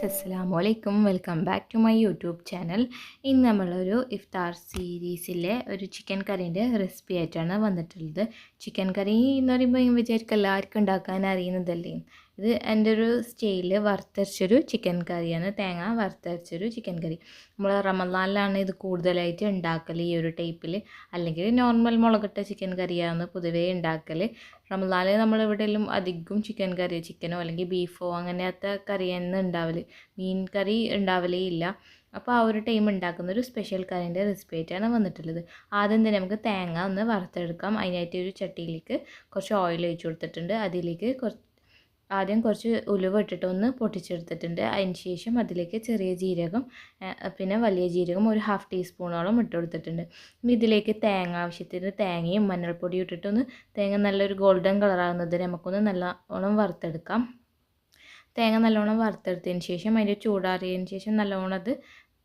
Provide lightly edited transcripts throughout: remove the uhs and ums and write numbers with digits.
അസ്സലാമലൈക്കും, welcome back to my YouTube channel. ഇന്ന് നമ്മളൊരു ഇഫ്താർ സീരീസിലെ ഒരു ചിക്കൻ കറീൻ്റെ റെസിപ്പി ആയിട്ടാണ് വന്നിട്ടുള്ളത്. ചിക്കൻ കറി എന്ന് പറയുമ്പോൾ വിചാരിക്കും എല്ലാവർക്കും ഉണ്ടാക്കാൻ അറിയുന്നതല്ലേ. ഇത് എൻ്റെ ഒരു സ്റ്റൈലിൽ വറുത്തരച്ചൊരു ചിക്കൻ കറിയാണ്, തേങ്ങ വറുത്തരച്ചൊരു ചിക്കൻ കറി. നമ്മൾ റമദാനിലാണ് ഇത് കൂടുതലായിട്ട് ഉണ്ടാക്കൽ ഈ ഒരു ടൈപ്പിൽ, അല്ലെങ്കിൽ നോർമൽ മുളകിട്ട ചിക്കൻ കറിയാണ് പൊതുവേ ഉണ്ടാക്കൽ. റമദാനിൽ നമ്മളിവിടെയെല്ലാം അധികം ചിക്കൻ കറി, ചിക്കനോ അല്ലെങ്കിൽ ബീഫോ അങ്ങനത്തെ കറി തന്നെ ഉണ്ടാവൽ, മീൻ കറി ഉണ്ടാവലേ ഇല്ല. അപ്പോൾ ആ ഒരു ടൈം ഉണ്ടാക്കുന്ന ഒരു സ്പെഷ്യൽ കറിൻ്റെ റെസിപ്പി ആയിട്ടാണ് വന്നിട്ടുള്ളത്. ആദ്യം തന്നെ നമുക്ക് തേങ്ങ ഒന്ന് വറുത്തെടുക്കാം. അതിനായിട്ട് ഒരു ചട്ടിയിലേക്ക് കുറച്ച് ഓയിൽ ഒഴിച്ച് കൊടുത്തിട്ടുണ്ട്. അതിലേക്ക് ആദ്യം കുറച്ച് ഉലുവ ഇട്ടിട്ട് ഒന്ന് പൊട്ടിച്ചെടുത്തിട്ടുണ്ട്. അതിന് ശേഷം അതിലേക്ക് ചെറിയ ജീരകം പിന്നെ വലിയ ജീരകം ഒരു 1/2 ടീസ്പൂണോളം ഇട്ട് കൊടുത്തിട്ടുണ്ട്. ഇതിലേക്ക് തേങ്ങ ആവശ്യത്തിന് തേങ്ങയും മഞ്ഞൾപ്പൊടിയും ഇട്ടിട്ടൊന്ന് തേങ്ങ നല്ലൊരു ഗോൾഡൻ കളറാകുന്നതിന് നമുക്കൊന്ന് നല്ലോണം വറുത്തെടുക്കാം. തേങ്ങ നല്ലോണം വറുത്തെടുത്തതിന് ശേഷം അതിൻ്റെ ചൂടാറിയതിന് ശേഷം നല്ലോണം അത്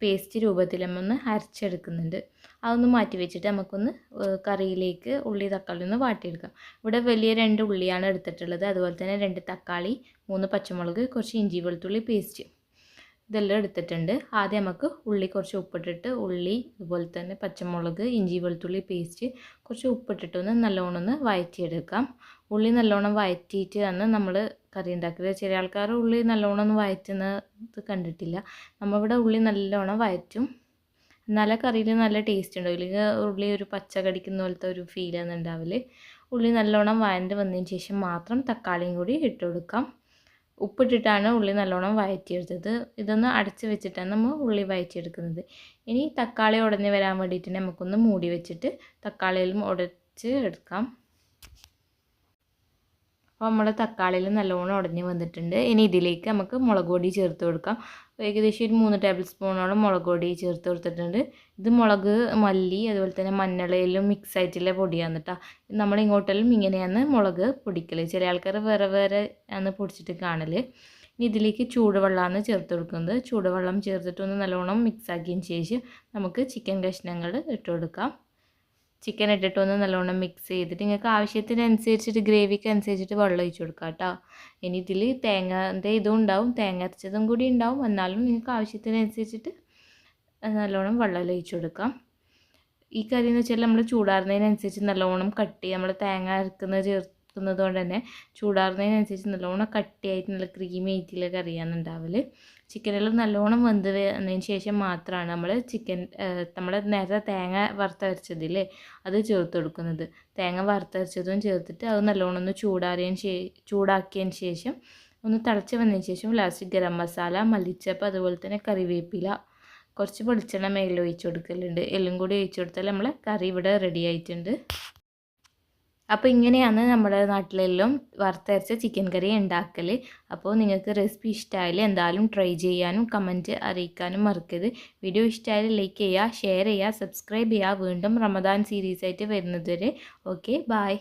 പേസ്റ്റ് രൂപത്തിൽ നമ്മൊന്ന് അരച്ചെടുക്കുന്നുണ്ട്. അതൊന്ന് മാറ്റി വെച്ചിട്ട് നമുക്കൊന്ന് കറിയിലേക്ക് ഉള്ളി തക്കാളി ഒന്ന് വാട്ടിയെടുക്കാം. ഇവിടെ വലിയ 2 ഉള്ളിയാണ് എടുത്തിട്ടുള്ളത്. അതുപോലെ തന്നെ 2 തക്കാളി, 3 പച്ചമുളക്, കുറച്ച് ഇഞ്ചി വെളുത്തുള്ളി പേസ്റ്റ് ഇതെല്ലാം എടുത്തിട്ടുണ്ട്. ആദ്യം നമുക്ക് ഉള്ളി കുറച്ച് ഉപ്പിട്ടിട്ട് ഉള്ളി അതുപോലെ തന്നെ പച്ചമുളക്, ഇഞ്ചി വെളുത്തുള്ളി പേസ്റ്റ് കുറച്ച് ഉപ്പിട്ടിട്ടൊന്ന് നല്ലോണം ഒന്ന് വഴറ്റിയെടുക്കാം. ഉള്ളി നല്ലോണം വഴറ്റിയിട്ട് ആണ് നമ്മൾ കറി ഉണ്ടാക്കുന്നത്. ചില ആൾക്കാർ ഉള്ളി നല്ലോണം ഒന്ന് വഴറ്റുന്നത് കണ്ടിട്ടില്ല. നമ്മളിവിടെ ഉള്ളി നല്ലോണം വഴറ്റും, എന്നാലേ കറിയിൽ നല്ല ടേസ്റ്റ് ഉണ്ടാവും. ഇല്ലെങ്കിൽ ഉള്ളി ഒരു പച്ച കടിക്കുന്ന പോലത്തെ ഒരു ഫീലാണ് ഉണ്ടാവല്. ഉള്ളി നല്ലോണം വഴണ്ട് വന്നതിന് ശേഷം മാത്രം തക്കാളിയും കൂടി ഇട്ട് കൊടുക്കാം. ഉപ്പിട്ടിട്ടാണ് ഉള്ളി നല്ലോണം വഴറ്റിയെടുത്തത്. ഇതൊന്ന് അടച്ച് വെച്ചിട്ടാണ് നമ്മൾ ഉള്ളി വഴറ്റിയെടുക്കുന്നത്. ഇനി തക്കാളി ഉടഞ്ഞ് വരാൻ വേണ്ടിയിട്ട് നമുക്കൊന്ന് മൂടി വെച്ചിട്ട് തക്കാളിയിലും ഉടച്ച് എടുക്കാം. അപ്പോൾ നമ്മുടെ തക്കാളിയിൽ നല്ലോണം ഉടഞ്ഞ് വന്നിട്ടുണ്ട്. ഇനി ഇതിലേക്ക് നമുക്ക് മുളക് പൊടി ചേർത്ത് കൊടുക്കാം. ഏകദേശം ഒരു 3 ടേബിൾ സ്പൂണോളം മുളക് പൊടി ചേർത്ത് കൊടുത്തിട്ടുണ്ട്. ഇത് മുളക്, മല്ലി അതുപോലെ തന്നെ മഞ്ഞളെല്ലാം മിക്സ് ആയിട്ടുള്ള പൊടിയാണ് കേട്ടോ. നമ്മൾ ഇങ്ങോട്ടെല്ലാം ഇങ്ങനെയാണ് മുളക് പൊടിക്കൽ. ചില ആൾക്കാർ വേറെ വേറെ ആണ് പൊടിച്ചിട്ട് കാണൽ. ഇനി ഇതിലേക്ക് ചൂടുവെള്ളമാണ് ചേർത്ത് കൊടുക്കുന്നത്. ചൂടുവെള്ളം ചേർത്തിട്ടൊന്ന് നല്ലോണം മിക്സ് ആക്കിയതിന് ശേഷം നമുക്ക് ചിക്കൻ കഷ്ണങ്ങൾ ഇട്ട് കൊടുക്കാം. ചിക്കൻ ഇട്ടിട്ടൊന്ന് നല്ലോണം മിക്സ് ചെയ്തിട്ട് നിങ്ങൾക്ക് ആവശ്യത്തിനനുസരിച്ചിട്ട് ഗ്രേവിക്ക് അനുസരിച്ചിട്ട് വെള്ളം ഒഴിച്ച് കൊടുക്കാം കേട്ടോ. ഇനി ഇതിൽ തേങ്ങൻ്റെ ഇതും ഉണ്ടാവും, തേങ്ങ അരച്ചതും കൂടി ഉണ്ടാവും. എന്നാലും നിങ്ങൾക്ക് ആവശ്യത്തിനനുസരിച്ചിട്ട് നല്ലോണം വെള്ളം ഒഴിച്ച് കൊടുക്കാം. ഈ കറി എന്ന് വെച്ചാൽ നമ്മൾ ചൂടാറുന്നതിനനുസരിച്ച് നല്ലോണം കട്ടി, നമ്മൾ തേങ്ങ ചേർക്കുന്നത് കൊണ്ട് തന്നെ ചൂടാറുന്നതിനനുസരിച്ച് നല്ലോണം കട്ടിയായിട്ട് നല്ല ക്രീമി ആയിട്ടുള്ള കറിയാണ് ഉണ്ടാവല്. ചിക്കനെല്ലാം നല്ലോണം വെന്ത് വന്നതിന് ശേഷം മാത്രമാണ് നമ്മൾ നമ്മൾ നേരത്തെ തേങ്ങ വറുത്തരച്ചതില്ലേ അത് ചേർത്ത് കൊടുക്കുന്നത്. തേങ്ങ വറുത്തരച്ചതും ചേർത്തിട്ട് അത് നല്ലോണം ഒന്ന് ചൂടാക്കിയതിന് ശേഷം ഒന്ന് തിളച്ച് വന്നതിന് ശേഷം ലാസ്റ്റ് ഗരം മസാല, മല്ലിച്ചപ്പ് അതുപോലെ തന്നെ കറിവേപ്പില, കുറച്ച് വെളിച്ചെണ്ണ മേലിൽ ഒഴിച്ച് കൊടുക്കലുണ്ട്. എല്ലാം കൂടി ഒഴിച്ച് കൊടുത്താൽ നമ്മളെ കറി ഇവിടെ റെഡി ആയിട്ടുണ്ട്. അപ്പോൾ ഇങ്ങനെയാണ് നമ്മുടെ നാട്ടിലെല്ലാം വറുത്തരച്ച ചിക്കൻ കറി ഉണ്ടാക്കൽ. അപ്പോൾ നിങ്ങൾക്ക് റെസിപ്പി ഇഷ്ടമായാൽ എന്തായാലും ട്രൈ ചെയ്യാനും കമൻറ്റ് അറിയിക്കാനും മറക്കരുത്. വീഡിയോ ഇഷ്ടമായാൽ ലൈക്ക് ചെയ്യുക, ഷെയർ ചെയ്യുക, സബ്സ്ക്രൈബ് ചെയ്യുക. വീണ്ടും റമദാൻ സീരീസായിട്ട് വരുന്നത് വരെ ഓക്കെ, ബായ്.